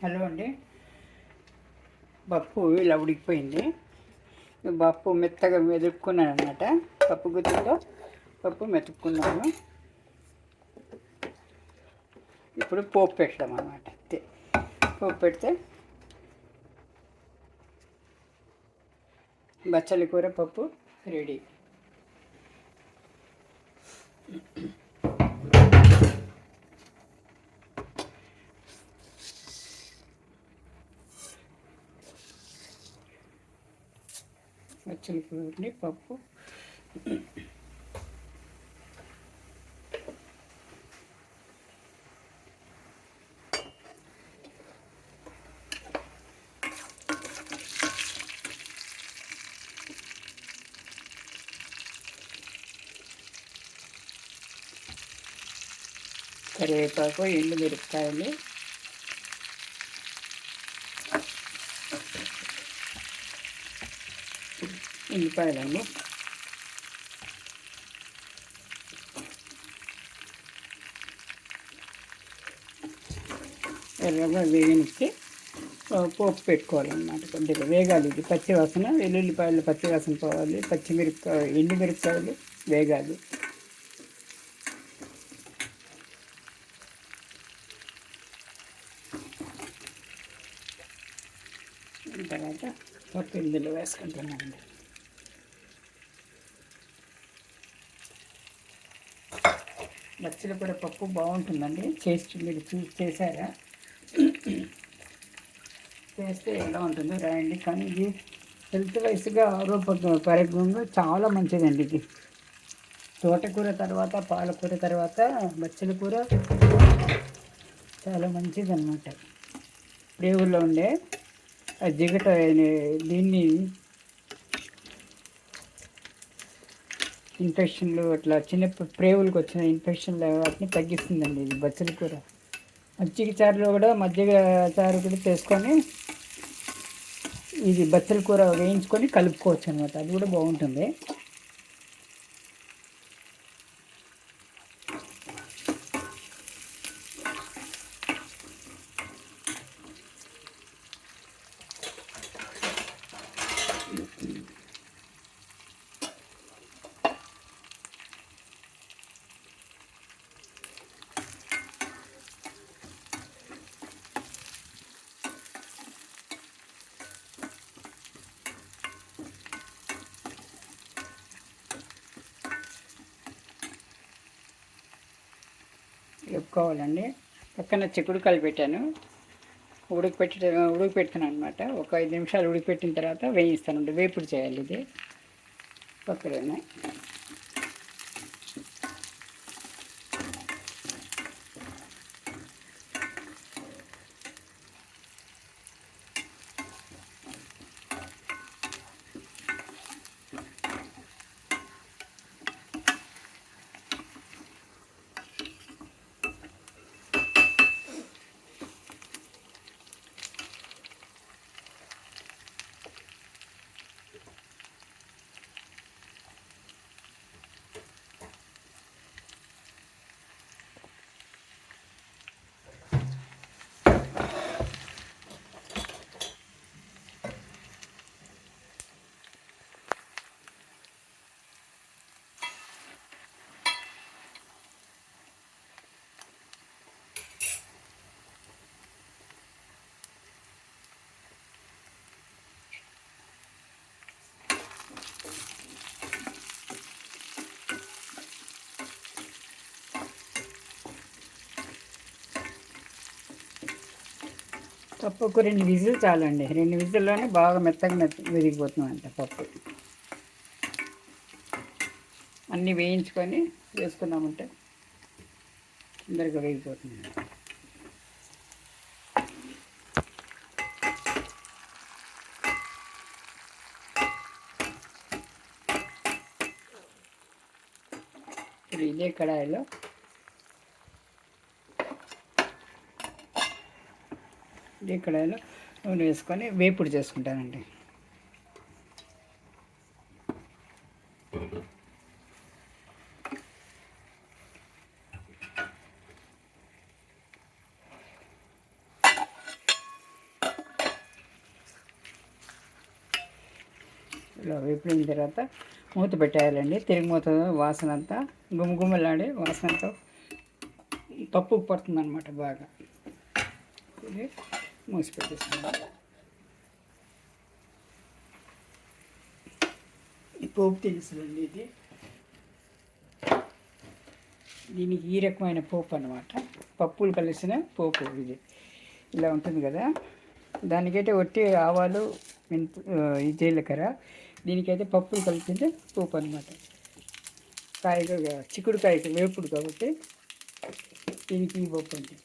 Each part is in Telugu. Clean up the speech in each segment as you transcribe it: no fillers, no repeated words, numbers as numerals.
హలో అండి. పప్పు ఇలా ఉడికిపోయింది. పప్పు మెత్తగా మెదుక్కున్నాను అనమాట. పప్పు గుత్తితో పప్పు మెతుక్కున్నాను. ఇప్పుడు పోపు పెట్టడం అనమాట. పోపు పెడితే బచ్చలి కూర పప్పు రెడీ. బచ్చలి కూరని పప్పు కరివేపాకు ఎండుమిరపకాయలు ఉల్లిపాయలండి ఎర్రగా వేగనిచ్చి పోపు పెట్టుకోవాలన్నమాట. కొద్దిగా వేగాలి. ఇది పచ్చివాసన, వెల్లుల్లిపాయలు పచ్చివాసన పోవాలి. పచ్చిమిరపకాయ ఎండుమిరపకాయలు వేగాలి. తర్వాత పప్పు ఇందులో వేసుకుంటున్నాను. బచ్చలి కూడా పప్పు బాగుంటుందండి. మీరు చేశారా? చేస్తే ఎలా ఉంటుందో రాయండి. కానీ ఇది హెల్త్ వైస్గా ఆరోగ్యపరంగా చాలా మంచిదండి. ఇది తోటకూర తర్వాత, పాలకూర తర్వాత బచ్చలి కూర చాలా మంచిది అన్నమాట. దేవుల్లో ఉండే జిగట దీన్ని ఇన్ఫెక్షన్లు అట్లా చిన్న ప్రేవులకు వచ్చిన ఇన్ఫెక్షన్లు వాటిని తగ్గిస్తుందండి ఇది బచ్చలి కూర. మజ్జిగ చారులో కూడా మజ్జిగ చారు కూడా చేసుకొని ఇది బచ్చలి కూర వేయించుకొని కలుపుకోవచ్చు అనమాట. అది కూడా బాగుంటుంది. వేపుకోవాలండి. పక్కన చిక్కుడుకాయలు పెట్టాను, ఉడకపెడుతున్నాను అనమాట. ఒక 5 నిమిషాలు ఉడకపెట్టిన తర్వాత వేయిస్తానండి. వేపుడు చేయాలి. ఇది పక్కనే పప్పుకు 2 విజిల్ చాలండి. 2 విజిల్లోనే బాగా మెత్తగా విరిగిపోతుందంట పప్పు. అన్నీ వేయించుకొని వేసుకున్నామంటే తొందరగా వేగిపోతుంది. ఇప్పుడు ఇదే కడాయిలో నూనె వేసుకొని వేపుడు చేసుకుంటానండి. ఇలా వేపిన తర్వాత మూత పెట్టేయాలండి. తిరిగి మూత వాసన అంతా గుమగుమలాడే వాసన అంతా పప్పు పడుతుంది అనమాట బాగా. ఇది మూసి పెట్టేస్తాను. ఈ పోపు తెలుసులండి ఇది. దీనికి ఈ రకమైన పోపు అనమాట, పప్పులు కలిసిన పోపు ఇది. ఇలా ఉంటుంది కదా. దానికైతే ఒట్టి ఆవాలు ఈ జీలకర్ర, దీనికైతే పప్పులు కలిపింది పోపు అనమాట. కాయగా చిక్కుడుకాయకి వేపుడు కాబట్టి దీనికి ఈ పోపు ఉంది.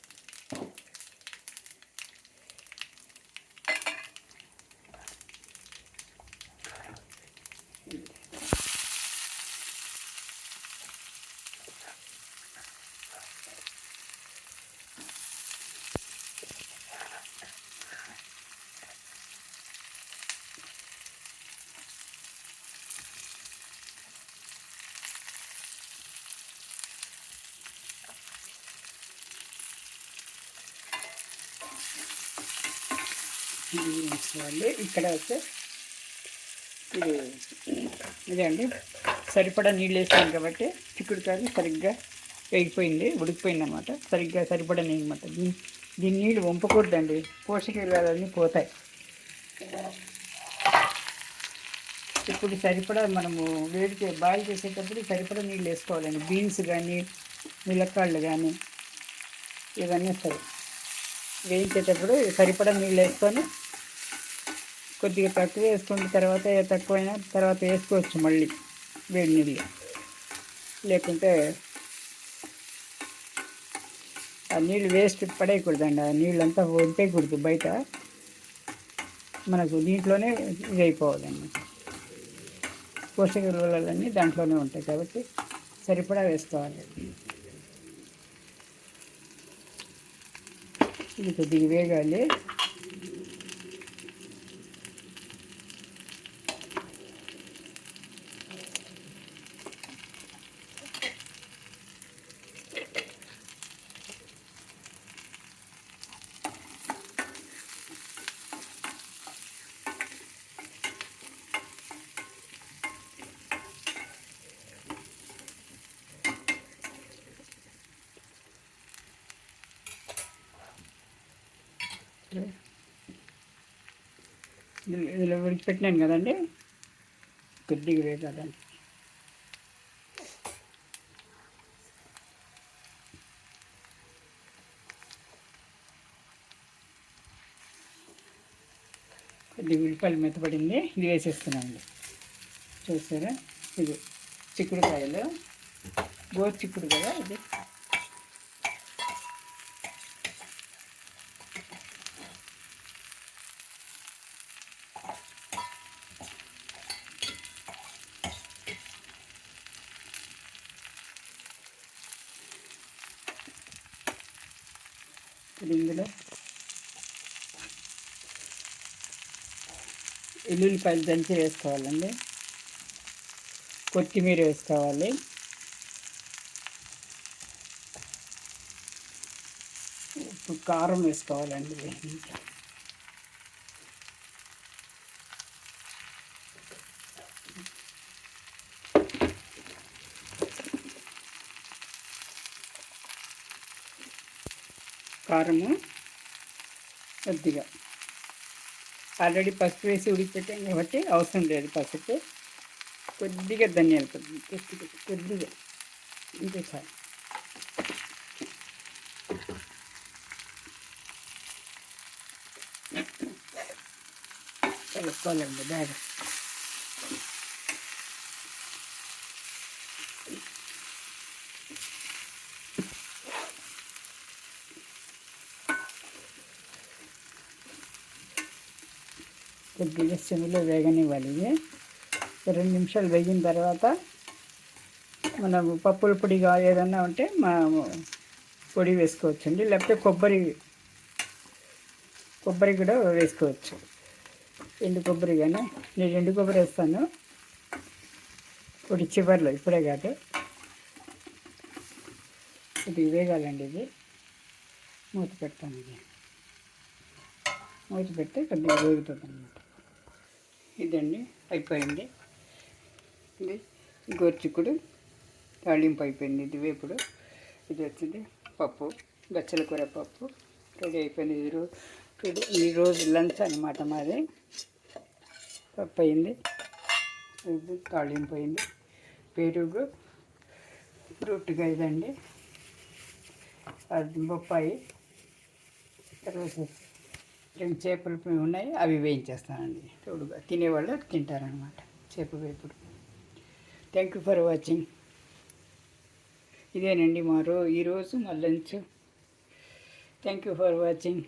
వేసుకోవాలి. ఇక్కడ అయితే ఇదే అండి, సరిపడా నీళ్ళు వేసాను కాబట్టి చిక్కుడుకాయ సరిగ్గా వేగిపోయింది, ఉడికిపోయింది అన్నమాట. సరిపడా నీళ్ళు అన్నమాట. దీని నీళ్ళు వంపకూడదండి, పోషక విలువలన్నీ పోతాయి. ఇప్పుడు సరిపడా మనము బాయిల్ చేసేటప్పుడు సరిపడా నీళ్ళు వేసుకోవాలండి. బీన్స్ కానీ ములక్కాళ్ళు కానీ ఇవన్నీ సరే వేయించేటప్పుడు సరిపడా నీళ్ళు వేసుకొని కొద్దిగా తక్కువ వేసుకున్న తర్వాత తక్కువైన తర్వాత వేసుకోవచ్చు మళ్ళీ వేడి నీళ్ళు. లేకుంటే ఆ నీళ్ళు వేస్ట్ పడేయకూడదండి. ఆ నీళ్ళంతా వంపేయకూడదు బయట, మనకు దీంట్లోనే ఇది అయిపోవాలండి. పోషక విలువలన్నీ దాంట్లోనే ఉంటాయి కాబట్టి సరిపడా వేసుకోవాలి. ఇది కొద్దిగా వేగాలి. ఇదిలో విడిచిపెట్టినాను కదండి, కొద్దిగా వేగాలండి. కొద్దిగా ఉల్లిపాయలు మెత్తపడింది, ఇది వేసేస్తున్నామండి. చూసారా, ఇది చిక్కుడుకాయలు, గోరు చిక్కుడు కదా ఇది. ఇందులో ఎల్లుల్లిపాయలు దంచి వేసుకోవాలండి, కొత్తిమీర వేసుకోవాలి, ఇప్పుడు కారం వేసుకోవాలండి. కారము కొద్దిగా, ఆల్రెడీ పసుపు వేసి ఉడికిపెట్టాం కాబట్టి అవసరం లేదు పసుపు. కొద్దిగా ధనియాల పొడి, కొద్దిగా ఇంతే చాలు. కలుపుకోవాలండి బాగా. కొద్దిగా సిమ్లో వేగనివ్వాలి. 2 నిమిషాలు వేగిన తర్వాత మనం పప్పుల పొడిగా ఏదన్నా ఉంటే పొడి వేసుకోవచ్చండి, లేకపోతే కొబ్బరి కూడా వేసుకోవచ్చు. ఎండు కొబ్బరి కానీ, నేను ఎండు కొబ్బరి వేస్తాను పొడి చివరిలో, ఇప్పుడే కాదు. ఇది వేగాలండి. ఇది మూత పెడతాను. ఇది మూత పెడితే కొద్దిగా వేగుతుంది అన్నమాట. ఇదండి అయిపోయింది. ఇది గోరుచిక్కుడు తాళింపు అయిపోయింది. ఇది వేపుడు. ఇది వచ్చింది పప్పు, బచ్చల కూర పప్పు రెడీ అయిపోయింది. ఈరోజు లంచ్ అనమాట మాది. పప్పు అయింది, ఇది తాళింపు అయింది, పెరుగు, ఫ్రూట్గా ఇదండి, అది బొప్పాయి, తర్వాత 2 చేపలు ఉన్నాయి, అవి వేయించేస్తానండి. తోడుగా తినేవాళ్ళు తింటారనమాట చేప వేపుడు. Thank you for watching. ఇదేనండి ఈరోజు మా lunch. Thank you for watching.